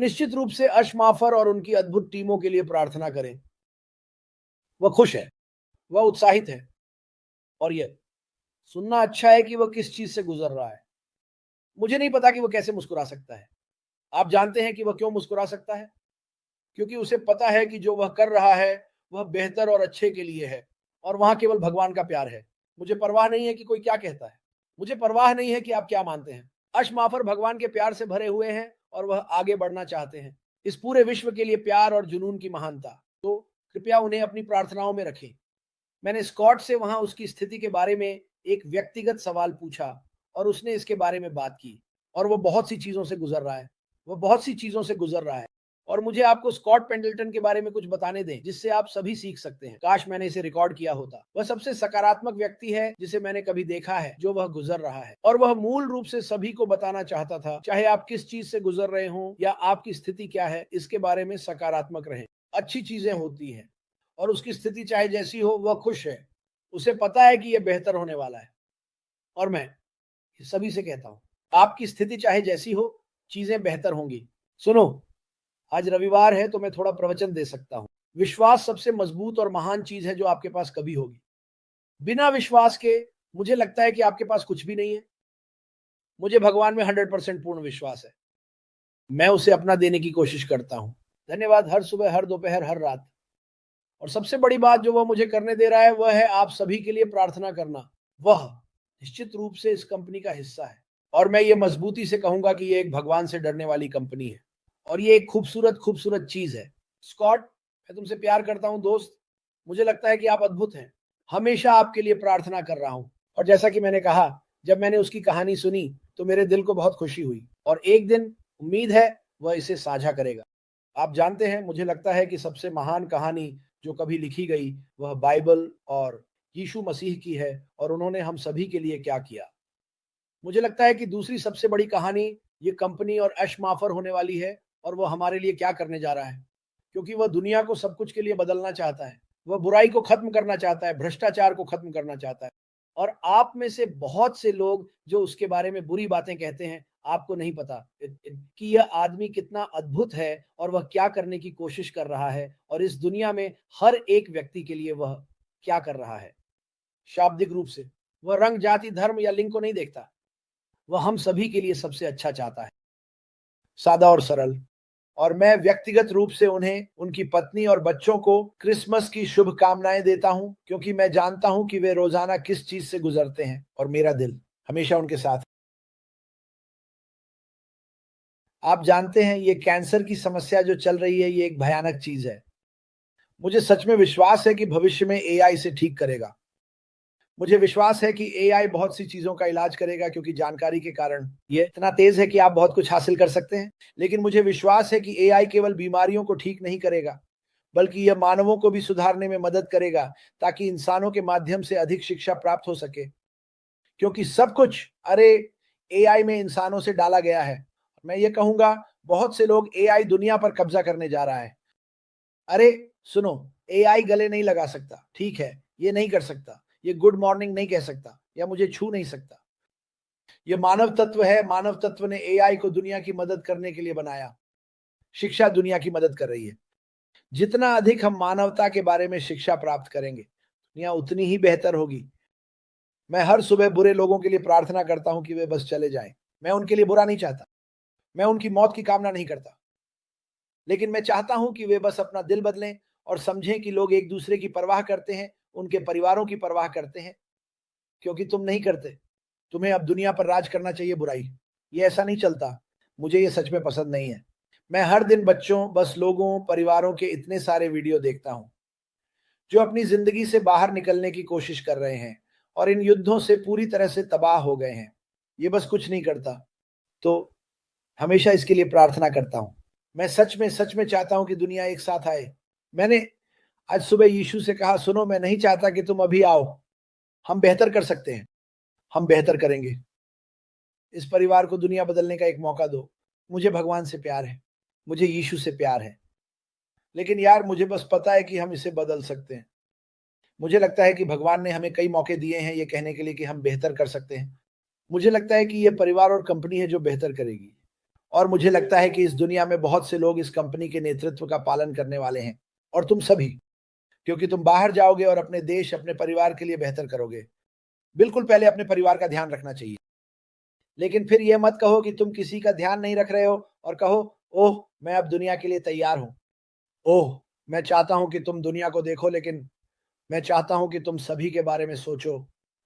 निश्चित रूप से अशमाफर और उनकी अद्भुत टीमों के लिए प्रार्थना करें। वह खुश है, वह उत्साहित है, और यह सुनना अच्छा है कि वह किस चीज से गुजर रहा है। मुझे नहीं पता कि वह कैसे मुस्कुरा सकता है। आप जानते हैं कि वह क्यों मुस्कुरा सकता है? क्योंकि उसे पता है कि जो वह कर रहा है वह बेहतर और अच्छे के लिए है, और वहां केवल भगवान का प्यार है। मुझे परवाह नहीं है कि कोई क्या कहता है, मुझे परवाह नहीं है कि आप क्या मानते हैं। अशमाफर भगवान के प्यार से भरे हुए हैं और वह आगे बढ़ना चाहते हैं, इस पूरे विश्व के लिए प्यार और जुनून की महानता। तो कृपया उन्हें अपनी प्रार्थनाओं में रखें। मैंने स्कॉट से वहां उसकी स्थिति के बारे में एक व्यक्तिगत सवाल पूछा, और उसने इसके बारे में बात की, और वो बहुत सी चीजों से गुजर रहा है, वो बहुत सी चीजों से गुजर रहा है। और मुझे आपको स्कॉट पेंडल्टन के बारे में कुछ बताने दें जिससे आप सभी सीख सकते हैं। काश मैंने इसे रिकॉर्ड किया होता। वह सबसे सकारात्मक व्यक्ति है जिसे मैंने कभी देखा है जो वह गुजर रहा है, और वह मूल रूप से सभी को बताना चाहता था, चाहे आप किस चीज से गुजर रहे हों या आपकी स्थिति क्या है, इसके बारे में सकारात्मक रहें। अच्छी चीजें होती हैं, और उसकी स्थिति चाहे जैसी हो वह खुश है। उसे पता है कि यह बेहतर होने वाला है। और मैं सभी से कहता हूं, आपकी स्थिति चाहे जैसी हो, चीजें बेहतर होंगी। सुनो, आज रविवार है तो मैं थोड़ा प्रवचन दे सकता हूं। विश्वास सबसे मजबूत और महान चीज है जो आपके पास कभी होगी। बिना विश्वास के मुझे लगता है कि आपके पास कुछ भी नहीं है। मुझे भगवान में 100% पूर्ण विश्वास है। मैं उसे अपना देने की कोशिश करता हूं। धन्यवाद। हर सुबह, हर दोपहर, हर रात। और सबसे बड़ी बात जो वह मुझे करने दे रहा है वह है आप सभी के लिए प्रार्थना करना। वह निश्चित रूप से इस कंपनी का हिस्सा है, और मैं ये मजबूती से कहूंगा कि ये एक भगवान से डरने वाली कंपनी है, और ये एक खूबसूरत खूबसूरत चीज है। स्कॉट, मैं तुमसे प्यार करता हूं दोस्त। मुझे लगता है कि आप अद्भुत हैं। हमेशा आपके लिए प्रार्थना कर रहा हूं, और जैसा कि मैंने कहा, जब मैंने उसकी कहानी सुनी तो मेरे दिल को बहुत खुशी हुई, और एक दिन उम्मीद है वह इसे साझा करेगा। आप जानते हैं, मुझे लगता है कि सबसे महान कहानी जो कभी लिखी गई वह बाइबल और यीशु मसीह की है, और उन्होंने हम सभी के लिए क्या किया। मुझे लगता है कि दूसरी सबसे बड़ी कहानी ये कंपनी और अशमाफर होने वाली है, और वह हमारे लिए क्या करने जा रहा है, क्योंकि वह दुनिया को सब कुछ के लिए बदलना चाहता है। वह बुराई को खत्म करना चाहता है, भ्रष्टाचार को खत्म करना चाहता है। और आप में से बहुत से लोग जो उसके बारे में बुरी बातें कहते हैं, आपको नहीं पता कि यह आदमी कितना अद्भुत है और वह क्या करने की कोशिश कर रहा है, और इस दुनिया में हर एक व्यक्ति के लिए वह क्या कर रहा है। शाब्दिक रूप से वह रंग, जाति, धर्म या लिंग को नहीं देखता। वह हम सभी के लिए सबसे अच्छा चाहता है, सादा और सरल। और मैं व्यक्तिगत रूप से उन्हें, उनकी पत्नी और बच्चों को क्रिसमस की शुभकामनाएं देता हूं, क्योंकि मैं जानता हूं कि वे रोजाना किस चीज से गुजरते हैं, और मेरा दिल हमेशा उनके साथ है। आप जानते हैं, ये कैंसर की समस्या जो चल रही है, ये एक भयानक चीज है। मुझे सच में विश्वास है कि भविष्य में एआई से ठीक करेगा। मुझे विश्वास है कि एआई बहुत सी चीजों का इलाज करेगा, क्योंकि जानकारी के कारण ये इतना तेज है कि आप बहुत कुछ हासिल कर सकते हैं। लेकिन मुझे विश्वास है कि एआई केवल बीमारियों को ठीक नहीं करेगा, बल्कि यह मानवों को भी सुधारने में मदद करेगा, ताकि इंसानों के माध्यम से अधिक शिक्षा प्राप्त हो सके। क्योंकि सब कुछ, अरे, एआई में इंसानों से डाला गया है। मैं ये कहूंगा, बहुत से लोग, एआई दुनिया पर कब्जा करने जा रहा है। अरे सुनो, एआई गले नहीं लगा सकता, ठीक है, ये नहीं कर सकता, ये गुड मॉर्निंग नहीं कह सकता, या मुझे छू नहीं सकता। ये मानव तत्व है। मानव तत्व ने एआई को दुनिया की मदद करने के लिए बनाया। शिक्षा दुनिया की मदद कर रही है। जितना अधिक हम मानवता के बारे में शिक्षा प्राप्त करेंगे, दुनिया उतनी ही बेहतर होगी। मैं हर सुबह बुरे लोगों के लिए प्रार्थना करता हूं कि वे बस चले जाएं। मैं उनके लिए बुरा नहीं चाहता, मैं उनकी मौत की कामना नहीं करता, लेकिन मैं चाहता हूं कि वे बस अपना दिल बदलें और समझें कि लोग एक दूसरे की परवाह करते हैं, उनके परिवारों की परवाह करते हैं। क्योंकि तुम नहीं करते। तुम्हें अब दुनिया पर राज करना चाहिए बुराई। ये ऐसा नहीं चलता। मुझे ये सच में पसंद नहीं है। मैं हर दिन बच्चों, बस लोगों, परिवारों के इतने सारे वीडियो देखता हूं जो अपनी जिंदगी से बाहर निकलने की कोशिश कर रहे हैं और इन युद्धों से पूरी तरह से तबाह हो गए हैं। ये बस कुछ नहीं करता। तो हमेशा इसके लिए प्रार्थना करता हूं। मैं सच में चाहता हूं कि दुनिया एक साथ आए। मैंने आज सुबह यीशु से कहा, सुनो, मैं नहीं चाहता कि तुम अभी आओ। हम बेहतर कर सकते हैं। हम बेहतर करेंगे। इस परिवार को दुनिया बदलने का एक मौका दो। मुझे भगवान से प्यार है। मुझे यीशु से प्यार है। लेकिन यार, मुझे बस पता है कि हम इसे बदल सकते हैं। मुझे लगता है कि भगवान ने हमें कई मौके दिए हैं ये कहने के लिए कि हम बेहतर कर सकते हैं। मुझे लगता है कि ये परिवार और कंपनी है जो बेहतर करेगी। और मुझे लगता है कि इस दुनिया में बहुत से लोग इस कंपनी के नेतृत्व का पालन करने वाले हैं, और तुम सभी, क्योंकि तुम बाहर जाओगे और अपने देश, अपने परिवार के लिए बेहतर करोगे। बिल्कुल पहले अपने परिवार का ध्यान रखना चाहिए, लेकिन फिर ये मत कहो कि तुम किसी का ध्यान नहीं रख रहे हो और कहो, ओह मैं अब दुनिया के लिए तैयार हूं। ओह, मैं चाहता हूं कि तुम दुनिया को देखो, लेकिन मैं चाहता हूं कि तुम सभी के बारे में सोचो,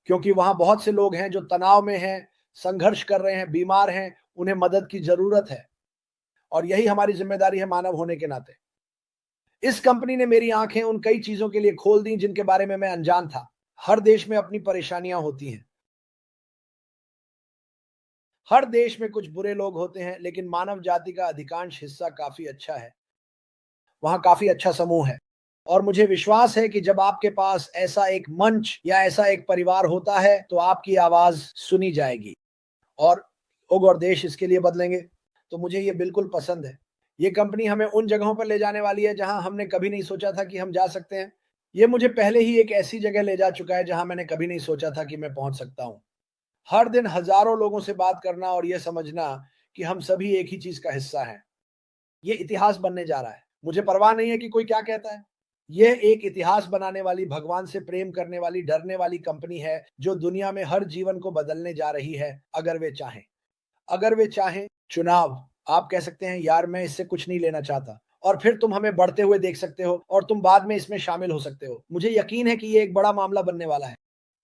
क्योंकि वहां बहुत से लोग हैं जो तनाव में हैं, संघर्ष कर रहे हैं, बीमार हैं, उन्हें मदद की जरूरत है, और यही हमारी जिम्मेदारी है मानव होने के नाते। इस कंपनी ने मेरी आंखें उन कई चीजों के लिए खोल दी जिनके बारे में मैं अनजान था। हर देश में अपनी परेशानियां होती हैं, हर देश में कुछ बुरे लोग होते हैं, लेकिन मानव जाति का अधिकांश हिस्सा काफी अच्छा है। वहां काफी अच्छा समूह है, और मुझे विश्वास है कि जब आपके पास ऐसा एक मंच या ऐसा एक परिवार होता है तो आपकी आवाज सुनी जाएगी, और लोग और देश इसके लिए बदलेंगे। तो मुझे ये बिल्कुल पसंद है। ये कंपनी हमें उन जगहों पर ले जाने वाली है जहां हमने कभी नहीं सोचा था कि हम जा सकते हैं। ये मुझे पहले ही एक ऐसी जगह ले जा चुका है जहां मैंने कभी नहीं सोचा था कि मैं पहुंच सकता हूं। हर दिन हजारों लोगों से बात करना और ये समझना कि हम सभी एक ही चीज का हिस्सा हैं। ये इतिहास बनने जा रहा है। मुझे परवाह नहीं है कि कोई क्या कहता है। यह एक इतिहास बनाने वाली, भगवान से प्रेम करने वाली, डरने वाली कंपनी है जो दुनिया में हर जीवन को बदलने जा रही है, अगर वे चाहें। अगर वे चाहें। चुनाव, आप कह सकते हैं यार मैं इससे कुछ नहीं लेना चाहता, और फिर तुम हमें बढ़ते हुए देख सकते हो और तुम बाद में इसमें शामिल हो सकते हो। मुझे यकीन है कि ये एक बड़ा मामला बनने वाला है।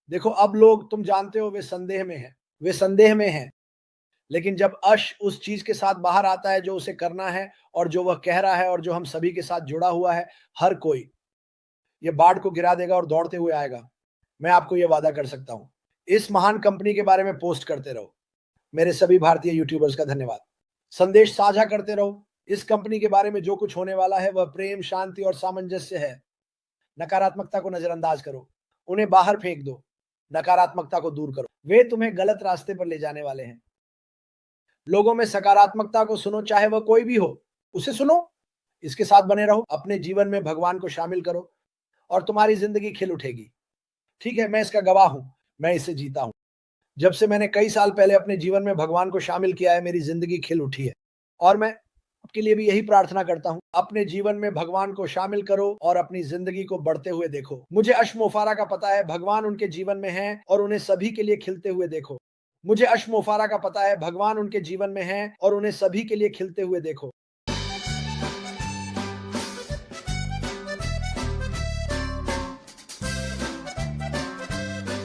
देखो, अब लोग, तुम जानते हो, वे संदेह में हैं। वे संदेह में हैं, लेकिन जब अश उस चीज के साथ बाहर आता है जो उसे करना है और जो वह कह रहा है और जो हम सभी के साथ जुड़ा हुआ है, हर कोई ये बाढ़ को गिरा देगा और दौड़ते हुए आएगा। मैं आपको ये वादा कर सकता हूं। इस महान कंपनी के बारे में पोस्ट करते रहो। मेरे सभी भारतीय यूट्यूबर्स का धन्यवाद। संदेश साझा करते रहो। इस कंपनी के बारे में जो कुछ होने वाला है वह प्रेम, शांति और सामंजस्य है। नकारात्मकता को नजरअंदाज करो, उन्हें बाहर फेंक दो, नकारात्मकता को दूर करो। वे तुम्हें गलत रास्ते पर ले जाने वाले हैं। लोगों में सकारात्मकता को सुनो, चाहे वह कोई भी हो, उसे सुनो। इसके साथ बने रहो। अपने जीवन में भगवान को शामिल करो और तुम्हारी जिंदगी खिल उठेगी। ठीक है, मैं इसका गवाह हूं। मैं इसे जीता हूं। जब से मैंने कई साल पहले अपने जीवन में भगवान को शामिल किया है, मेरी जिंदगी खिल उठी है, और मैं आपके लिए भी यही प्रार्थना करता हूं। अपने जीवन में भगवान को शामिल करो और अपनी जिंदगी को बढ़ते हुए देखो। मुझे अशमोफारा का पता है, भगवान उनके जीवन में है और उन्हें सभी के लिए खिलते हुए देखो। मुझे अशमोफारा का पता है, भगवान उनके जीवन में है और उन्हें सभी के लिए खिलते हुए देखो।